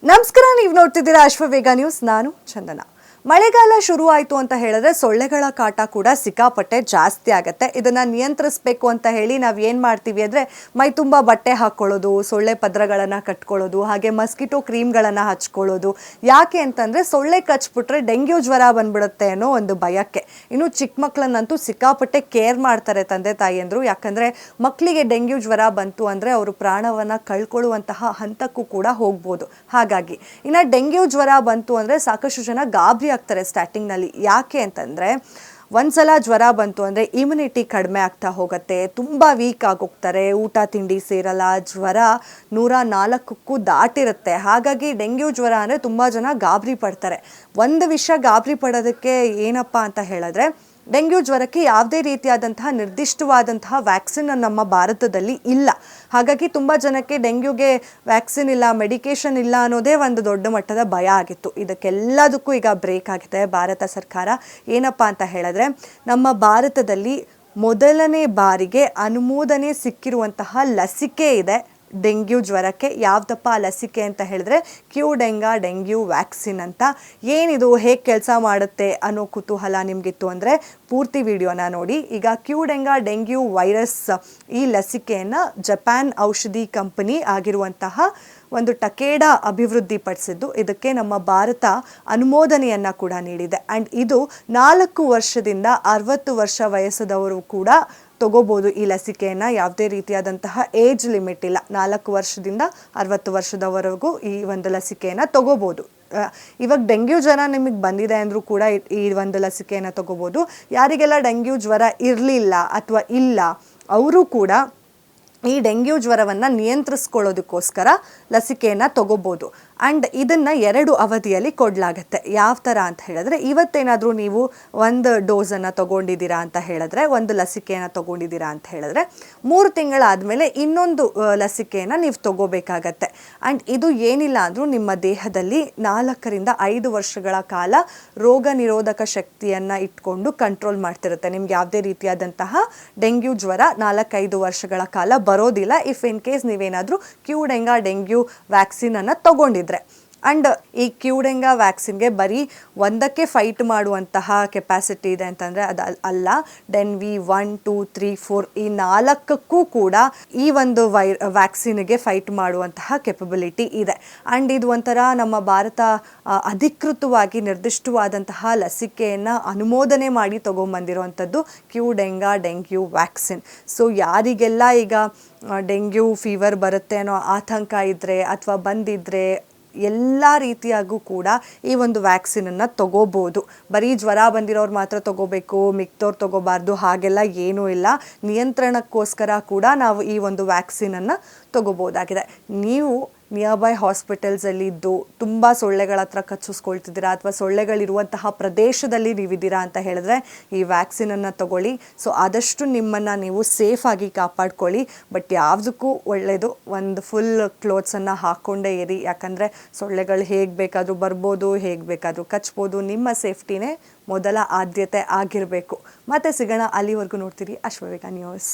ನಮಸ್ಕಾರ, ನೀವು ನೋಡ್ತಿದ್ದೀರಾ ಅಶ್ವವೇಗ ನ್ಯೂಸ್. ನಾನು ಚಂದನ. ಮಳೆಗಾಲ ಶುರು ಆಯಿತು ಅಂತ ಹೇಳಿದ್ರೆ ಸೊಳ್ಳೆಗಳ ಕಾಟ ಕೂಡ ಸಿಕ್ಕಾಪಟ್ಟೆ ಜಾಸ್ತಿ ಆಗುತ್ತೆ. ಇದನ್ನು ನಿಯಂತ್ರಿಸಬೇಕು ಅಂತ ಹೇಳಿ ನಾವು ಏನು ಮಾಡ್ತೀವಿ ಅಂದರೆ ಮೈ ತುಂಬ ಬಟ್ಟೆ ಹಾಕ್ಕೊಳ್ಳೋದು, ಸೊಳ್ಳೆ ಪದ್ರಗಳನ್ನು ಕಟ್ಕೊಳ್ಳೋದು, ಹಾಗೆ ಮಸ್ಕಿಟೋ ಕ್ರೀಮ್ಗಳನ್ನು ಹಚ್ಕೊಳ್ಳೋದು. ಯಾಕೆ ಅಂತಂದರೆ ಸೊಳ್ಳೆ ಕಚ್ಬಿಟ್ರೆ ಡೆಂಗ್ಯೂ ಜ್ವರ ಬಂದ್ಬಿಡುತ್ತೆ ಅನ್ನೋ ಒಂದು ಭಯಕ್ಕೆ. ಇನ್ನು ಚಿಕ್ಕ ಮಕ್ಕಳನ್ನಂತೂ ಸಿಕ್ಕಾಪಟ್ಟೆ ಕೇರ್ ಮಾಡ್ತಾರೆ ತಂದೆ ತಾಯಿಯಂದರು. ಯಾಕಂದರೆ ಮಕ್ಕಳಿಗೆ ಡೆಂಗ್ಯೂ ಜ್ವರ ಬಂತು ಅಂದರೆ ಅವರು ಪ್ರಾಣವನ್ನು ಕಳ್ಕೊಳ್ಳುವಂತಹ ಹಂತಕ್ಕೂ ಕೂಡ ಹೋಗ್ಬೋದು. ಹಾಗಾಗಿ ಇನ್ನು ಡೆಂಗ್ಯೂ ಜ್ವರ ಬಂತು ಅಂದರೆ ಸಾಕಷ್ಟು ಜನ ಗಾಬರಿ ಆಗ್ತಾರೆ ಸ್ಟಾರ್ಟಿಂಗ್ನಲ್ಲಿ. ಯಾಕೆ ಅಂತಂದರೆ ಒಂದ್ಸಲ ಜ್ವರ ಬಂತು ಅಂದರೆ ಇಮ್ಯುನಿಟಿ ಕಡಿಮೆ ಆಗ್ತಾ ಹೋಗುತ್ತೆ, ತುಂಬ ವೀಕ್ ಆಗೋಗ್ತಾರೆ, ಊಟ ತಿಂಡಿ ಸೇರಲ್ಲ, ಜ್ವರ 104ಕ್ಕೂ ದಾಟಿರುತ್ತೆ. ಹಾಗಾಗಿ ಡೆಂಗ್ಯೂ ಜ್ವರ ಅಂದರೆ ತುಂಬ ಜನ ಗಾಬರಿ ಪಡ್ತಾರೆ. ಒಂದು ವಿಷಯ ಗಾಬರಿ ಪಡೋದಕ್ಕೆ ಏನಪ್ಪ ಅಂತ ಹೇಳಿದ್ರೆ, ಡೆಂಗ್ಯೂ ಜ್ವರಕ್ಕೆ ಯಾವುದೇ ರೀತಿಯಾದಂತಹ ನಿರ್ದಿಷ್ಟವಾದಂತಹ ವ್ಯಾಕ್ಸಿನ್ ನಮ್ಮ ಭಾರತದಲ್ಲಿ ಇಲ್ಲ. ಹಾಗಾಗಿ ತುಂಬ ಜನಕ್ಕೆ ಡೆಂಗ್ಯೂಗೆ ವ್ಯಾಕ್ಸಿನ್ ಇಲ್ಲ, ಮೆಡಿಕೇಷನ್ ಇಲ್ಲ ಅನ್ನೋದೇ ಒಂದು ದೊಡ್ಡ ಮಟ್ಟದ ಭಯ ಆಗಿತ್ತು. ಇದಕ್ಕೆಲ್ಲದಕ್ಕೂ ಈಗ ಬ್ರೇಕ್ ಆಗಿದೆ ಭಾರತ ಸರ್ಕಾರ. ಏನಪ್ಪ ಅಂತ ಹೇಳಿದ್ರೆ, ನಮ್ಮ ಭಾರತದಲ್ಲಿ ಮೊದಲನೇ ಬಾರಿಗೆ ಅನುಮೋದನೆ ಸಿಕ್ಕಿರುವಂತಹ ಲಸಿಕೆ ಇದೆ ಡೆಂಗ್ಯೂ ಜ್ವರಕ್ಕೆ. ಯಾವುದಪ್ಪ ಆ ಲಸಿಕೆ ಅಂತ ಹೇಳಿದ್ರೆ ಕ್ಯೂಡೆಂಗಾ ಡೆಂಗ್ಯೂ ವ್ಯಾಕ್ಸಿನ್ ಅಂತ. ಏನಿದು, ಹೇಗೆ ಕೆಲಸ ಮಾಡುತ್ತೆ ಅನ್ನೋ ಕುತೂಹಲ ನಿಮಗಿತ್ತು ಅಂದರೆ ಪೂರ್ತಿ ವಿಡಿಯೋನ ನೋಡಿ. ಈಗ ಕ್ಯೂಡೆಂಗಾ ಡೆಂಗ್ಯೂ ವೈರಸ್ ಈ ಲಸಿಕೆಯನ್ನು ಜಪಾನ್ ಔಷಧಿ ಕಂಪನಿ ಆಗಿರುವಂತಹ ಒಂದು ಟಕೇಡಾ ಅಭಿವೃದ್ಧಿಪಡಿಸಿದ್ದು. ಇದಕ್ಕೆ ನಮ್ಮ ಭಾರತ ಅನುಮೋದನೆಯನ್ನು ಕೂಡ ನೀಡಿದೆ. ಆ್ಯಂಡ್ ಇದು 4 ವರ್ಷದಿಂದ 60 ವರ್ಷ ವಯಸ್ಸದವರು ಕೂಡ ತಗೋಬೋದು ಈ ಲಸಿಕೆಯನ್ನು. ಯಾವುದೇ ರೀತಿಯಾದಂತಹ ಏಜ್ ಲಿಮಿಟ್ ಇಲ್ಲ. 4 ವರ್ಷದಿಂದ 60 ವರ್ಷದವರೆಗೂ ಈ ಒಂದು ಲಸಿಕೆಯನ್ನು ತಗೋಬೋದು. ಇವಾಗ ಡೆಂಗ್ಯೂ ಜ್ವರ ನಿಮಗೆ ಬಂದಿದೆ ಅಂದರೂ ಕೂಡ ಈ ಒಂದು ಲಸಿಕೆಯನ್ನು ತಗೋಬೋದು. ಯಾರಿಗೆಲ್ಲ ಡೆಂಗ್ಯೂ ಜ್ವರ ಇರಲಿಲ್ಲ ಅಥವಾ ಇಲ್ಲ ಅವರು ಕೂಡ ಈ ಡೆಂಗ್ಯೂ ಜ್ವರವನ್ನು ನಿಯಂತ್ರಿಸ್ಕೊಳ್ಳೋದಕ್ಕೋಸ್ಕರ ಲಸಿಕೆಯನ್ನು ತಗೋಬೋದು. ಆ್ಯಂಡ್ ಇದನ್ನು 2 ಅವಧಿಯಲ್ಲಿ ಕೊಡಲಾಗತ್ತೆ. ಯಾವ ಥರ ಅಂತ ಹೇಳಿದ್ರೆ, ಇವತ್ತೇನಾದರೂ ನೀವು ಒಂದು ಡೋಸನ್ನು ತೊಗೊಂಡಿದ್ದೀರಾ ಅಂತ ಹೇಳಿದ್ರೆ, ಒಂದು ಲಸಿಕೆಯನ್ನು ತೊಗೊಂಡಿದ್ದೀರಾ ಅಂತ ಹೇಳಿದ್ರೆ 3 ತಿಂಗಳಾದಮೇಲೆ ಇನ್ನೊಂದು ಲಸಿಕೆಯನ್ನು ನೀವು ತೊಗೋಬೇಕಾಗತ್ತೆ. ಆ್ಯಂಡ್ ಇದು ಏನಿಲ್ಲ ಅಂದರೂ ನಿಮ್ಮ ದೇಹದಲ್ಲಿ 4ರಿಂದ 5 ವರ್ಷಗಳ ಕಾಲ ರೋಗ ನಿರೋಧಕ ಶಕ್ತಿಯನ್ನು ಇಟ್ಕೊಂಡು ಕಂಟ್ರೋಲ್ ಮಾಡ್ತಿರುತ್ತೆ. ನಿಮ್ಗೆ ಯಾವುದೇ ರೀತಿಯಾದಂತಹ ಡೆಂಗ್ಯೂ ಜ್ವರ 4-5 ವರ್ಷಗಳ ಕಾಲ ಬರೋದಿಲ್ಲ, ಇಫ್ ಇನ್ ಕೇಸ್ ನೀವೇನಾದರೂ ಕ್ಯೂಡೆಂಗಾ ಡೆಂಗ್ಯೂ ವ್ಯಾಕ್ಸಿನನ್ನು ತೊಗೊಂಡಿದ್ರೆ. ಆ್ಯಂಡ್ ಈ ಕ್ಯೂಡೆಂಗಾ ವ್ಯಾಕ್ಸಿನ್ಗೆ ಬರೀ ಒಂದಕ್ಕೆ ಫೈಟ್ ಮಾಡುವಂತಹ ಕೆಪಾಸಿಟಿ ಇದೆ ಅಂತಂದರೆ ಅದು ಅಲ್ಲ. ಡೆನ್ವಿ 1, 2, 3, 4 ಈ 4ಕ್ಕೂ ಕೂಡ ಈ ಒಂದು ವ್ಯಾಕ್ಸಿನ್ಗೆ ಫೈಟ್ ಮಾಡುವಂತಹ ಕೆಪಬಿಲಿಟಿ ಇದೆ. ಆ್ಯಂಡ್ ಇದು ಒಂಥರ ನಮ್ಮ ಭಾರತ ಅಧಿಕೃತವಾಗಿ ನಿರ್ದಿಷ್ಟವಾದಂತಹ ಲಸಿಕೆಯನ್ನು ಅನುಮೋದನೆ ಮಾಡಿ ತೊಗೊಂಬಂದಿರುವಂಥದ್ದು ಕ್ಯೂಡೆಂಗಾ ಡೆಂಗ್ಯೂ ವ್ಯಾಕ್ಸಿನ್. ಸೊ ಯಾರಿಗೆಲ್ಲ ಈಗ ಡೆಂಗ್ಯೂ ಫೀವರ್ ಬರುತ್ತೆ ಅನ್ನೋ ಆತಂಕ ಇದ್ದರೆ ಅಥವಾ ಬಂದಿದ್ದರೆ ಎಲ್ಲ ರೀತಿಯಾಗೂ ಕೂಡ ಈ ಒಂದು ವ್ಯಾಕ್ಸಿನನ್ನು ತಗೋಬೋದು. ಬರೀ ಜ್ವರ ಬಂದಿರೋರು ಮಾತ್ರ ತಗೋಬೇಕು, ಮಿಕ್ತವ್ರು ತಗೋಬಾರ್ದು ಹಾಗೆಲ್ಲ ಏನೂ ಇಲ್ಲ. ನಿಯಂತ್ರಣಕ್ಕೋಸ್ಕರ ಕೂಡ ನಾವು ಈ ಒಂದು ವ್ಯಾಕ್ಸಿನನ್ನು ತಗೋಬೋದಾಗಿದೆ. ನೀವು ನಿಯರ್ ಬೈ ಹಾಸ್ಪಿಟಲ್ಸಲ್ಲಿದ್ದು ತುಂಬ ಸೊಳ್ಳೆಗಳ ಹತ್ರ ಕಚ್ಚಿಸ್ಕೊಳ್ತಿದ್ದೀರಾ ಅಥವಾ ಸೊಳ್ಳೆಗಳಿರುವಂತಹ ಪ್ರದೇಶದಲ್ಲಿ ನೀವಿದ್ದೀರಾ ಅಂತ ಹೇಳಿದ್ರೆ ಈ ವ್ಯಾಕ್ಸಿನನ್ನು ತಗೊಳ್ಳಿ. ಸೊ ಆದಷ್ಟು ನಿಮ್ಮನ್ನು ನೀವು ಸೇಫಾಗಿ ಕಾಪಾಡ್ಕೊಳ್ಳಿ. ಬಟ್ ಯಾವುದಕ್ಕೂ ಒಳ್ಳೆಯದು ಒಂದು ಫುಲ್ ಕ್ಲೋತ್ಸನ್ನು ಹಾಕ್ಕೊಂಡೇ ಇರಿ. ಯಾಕಂದರೆ ಸೊಳ್ಳೆಗಳು ಹೇಗೆ ಬೇಕಾದರೂ ಬರ್ಬೋದು, ಹೇಗೆ ಬೇಕಾದರೂ ಕಚ್ಬೋದು. ನಿಮ್ಮ ಸೇಫ್ಟಿನೇ ಮೊದಲ ಆದ್ಯತೆ ಆಗಿರಬೇಕು. ಮತ್ತೆ ಸಿಗೋಣ, ಅಲ್ಲಿವರೆಗೂ ನೋಡ್ತೀರಿ ಅಶ್ವವೇಗ ನ್ಯೂಸ್.